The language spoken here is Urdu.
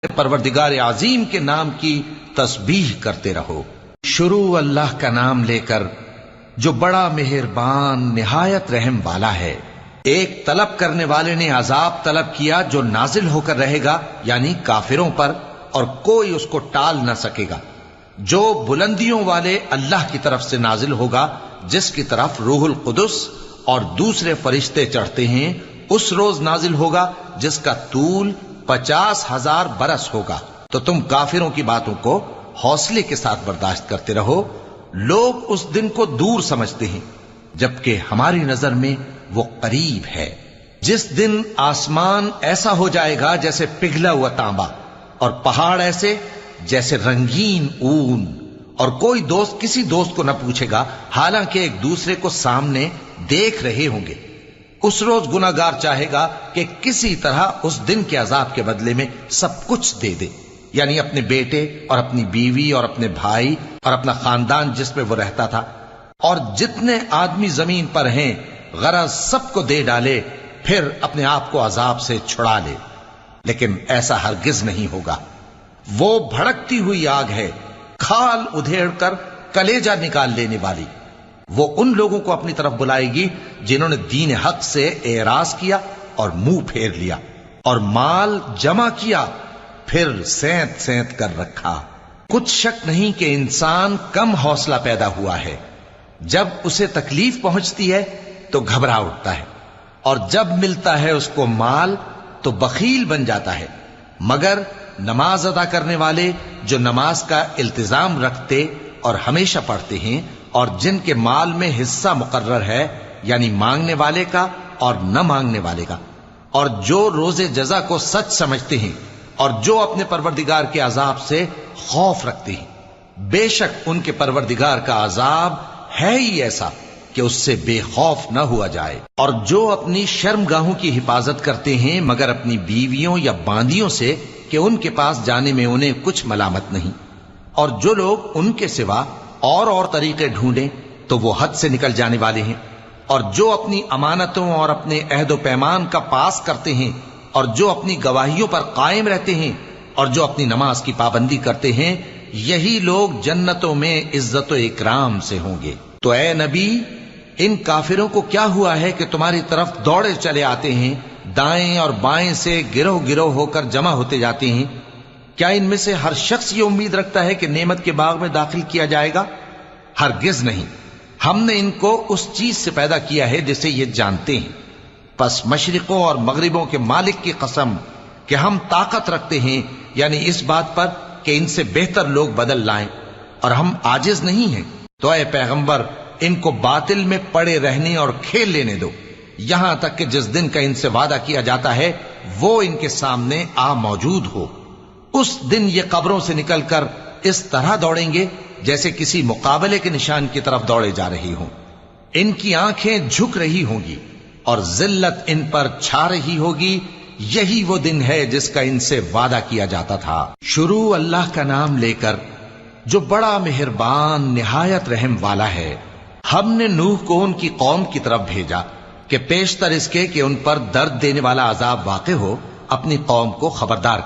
پروردگار عظیم کے نام کی تسبیح کرتے رہو۔ شروع اللہ کا نام لے کر جو بڑا مہربان نہایت رحم والا ہے۔ ایک طلب کرنے والے نے عذاب طلب کیا جو نازل ہو کر رہے گا، یعنی کافروں پر، اور کوئی اس کو ٹال نہ سکے گا۔ جو بلندیوں والے اللہ کی طرف سے نازل ہوگا، جس کی طرف روح القدس اور دوسرے فرشتے چڑھتے ہیں، اس روز نازل ہوگا جس کا طول 50,000 برس ہوگا۔ تو تم کافروں کی باتوں کو حوصلے کے ساتھ برداشت کرتے رہو۔ لوگ اس دن کو دور سمجھتے ہیں، جبکہ ہماری نظر میں وہ قریب ہے۔ جس دن آسمان ایسا ہو جائے گا جیسے پگھلا ہوا تانبا، اور پہاڑ ایسے جیسے رنگین اون، اور کوئی دوست کسی دوست کو نہ پوچھے گا، حالانکہ ایک دوسرے کو سامنے دیکھ رہے ہوں گے۔ اس روز گناہگار چاہے گا کہ کسی طرح اس دن کے عذاب کے بدلے میں سب کچھ دے دے، یعنی اپنے بیٹے اور اپنی بیوی اور اپنے بھائی اور اپنا خاندان جس میں وہ رہتا تھا، اور جتنے آدمی زمین پر ہیں، غرض سب کو دے ڈالے، پھر اپنے آپ کو عذاب سے چھڑا لے۔ لیکن ایسا ہرگز نہیں ہوگا۔ وہ بھڑکتی ہوئی آگ ہے، کھال ادھیڑ کر کلیجہ نکال لینے والی۔ وہ ان لوگوں کو اپنی طرف بلائے گی جنہوں نے دین حق سے اعراض کیا اور منہ پھیر لیا، اور مال جمع کیا، پھر سینت سینت کر رکھا۔ کچھ شک نہیں کہ انسان کم حوصلہ پیدا ہوا ہے۔ جب اسے تکلیف پہنچتی ہے تو گھبرا اٹھتا ہے، اور جب ملتا ہے اس کو مال تو بخیل بن جاتا ہے۔ مگر نماز ادا کرنے والے جو نماز کا التزام رکھتے اور ہمیشہ پڑھتے ہیں، اور جن کے مال میں حصہ مقرر ہے، یعنی مانگنے والے کا اور نہ مانگنے والے کا، اور جو روز جزا کو سچ سمجھتے ہیں، اور جو اپنے پروردگار کے عذاب سے خوف رکھتے ہیں، بے شک ان کے پروردگار کا عذاب ہے ہی ایسا کہ اس سے بے خوف نہ ہوا جائے۔ اور جو اپنی شرمگاہوں کی حفاظت کرتے ہیں مگر اپنی بیویوں یا باندیوں سے کہ ان کے پاس جانے میں انہیں کچھ ملامت نہیں، اور جو لوگ ان کے سوا اور طریقے ڈھونڈیں تو وہ حد سے نکل جانے والے ہیں، اور جو اپنی امانتوں اور اپنے عہد و پیمان کا پاس کرتے ہیں، اور جو اپنی گواہیوں پر قائم رہتے ہیں، اور جو اپنی نماز کی پابندی کرتے ہیں، یہی لوگ جنتوں میں عزت و اکرام سے ہوں گے۔ تو اے نبی، ان کافروں کو کیا ہوا ہے کہ تمہاری طرف دوڑے چلے آتے ہیں، دائیں اور بائیں سے گروہ گروہ ہو کر جمع ہوتے جاتے ہیں؟ کیا ان میں سے ہر شخص یہ امید رکھتا ہے کہ نعمت کے باغ میں داخل کیا جائے گا؟ ہرگز نہیں۔ ہم نے ان کو اس چیز سے پیدا کیا ہے جسے یہ جانتے ہیں۔ پس مشرقوں اور مغربوں کے مالک کی قسم کہ ہم طاقت رکھتے ہیں، یعنی اس بات پر کہ ان سے بہتر لوگ بدل لائیں، اور ہم عاجز نہیں ہیں۔ تو اے پیغمبر، ان کو باطل میں پڑے رہنے اور کھیل لینے دو، یہاں تک کہ جس دن کا ان سے وعدہ کیا جاتا ہے وہ ان کے سامنے آ موجود ہو۔ اس دن یہ قبروں سے نکل کر اس طرح دوڑیں گے جیسے کسی مقابلے کے نشان کی طرف دوڑے جا رہی ہوں۔ ان کی آنکھیں جھک رہی ہوں گی اور ذلت ان پر چھا رہی ہوگی۔ یہی وہ دن ہے جس کا ان سے وعدہ کیا جاتا تھا۔ شروع اللہ کا نام لے کر جو بڑا مہربان نہایت رحم والا ہے۔ ہم نے نوح کو ان کی قوم کی طرف بھیجا کہ پیشتر اس کے کہ ان پر درد دینے والا عذاب واقع ہو، اپنی قوم کو خبردار